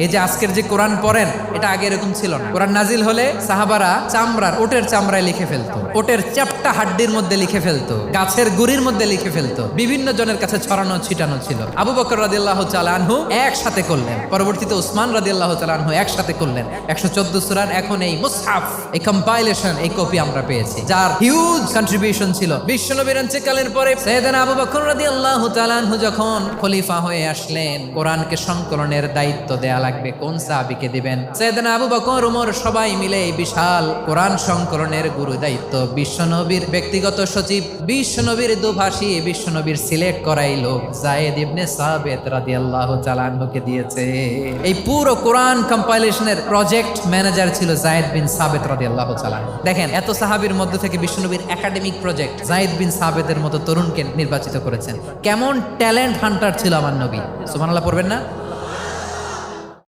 এই যে আজকের যে কোরআন পড়েন এটা আগে এরকম ছিল না। কোরআন নাজিল হলে সাহাবারা ওটের চামড়ায় লিখে ফেলতো, ওটের চ্যাপ্টা হাড্ডির মধ্যে লিখে ফেলতো, গাছের গুড়ির মধ্যে লিখে ফেলতো, বিভিন্ন জনের কাছে ছড়ানো ছিটানো ছিল। আবু বকর রাদিয়াল্লাহু তাআলা আনহু একসাথে করলেন, পরবর্তীতে উসমান রাদিয়াল্লাহু তাআলা আনহু একসাথে করলেন 114 সূরার। এখন এই মুসহাফ, এই কম্পাইলেশন, এই কপি আমরা পেয়েছি, যার হিউজ কন্ট্রিবিউশন ছিল। বিশ্বনবীর ইন্তেকালের পরে সাইয়েদনা আবু বকর রাদিয়াল্লাহু তাআলা আনহু যখন খলিফা হয়ে আসলেন, কোরআনকে সংকলনের দায়িত্ব দেয়া লাগবে, কোন সাহাবীকে দিবেন? সাইয়েদনা আবু বকর, ওমর সবাই মিলে এই বিশাল কোরআন সংকলনের গুরু দায়িত্ব বিশ্বনবীর ব্যক্তিগত সচিব, বিশ্বনবীর দুভাষী, বিশ্বনবীর সিলেক্ট করাই লোক যায়েদ ইবনে সাবিত রাদিয়াল্লাহু তাআলা আনহুকে দিয়েছে। এই পুরো কোরআন কম্পাইলেশনের প্রজেক্ট ম্যানেজার ছিল যায়েদ বিন সাবিত রাদিয়াল্লাহু তাআলা। দেখেন, এত সাহাবীর মধ্যে থেকে বিশ্বনবীর একাডেমিক প্রজেক্ট যায়েদ বিন সাবিতের মতো তরুণকে নির্বাচিত করেছেন। কেমন ট্যালেন্ট হান্টার ছিল আমার নবী, সুবহানাল্লাহ পড়বেন না?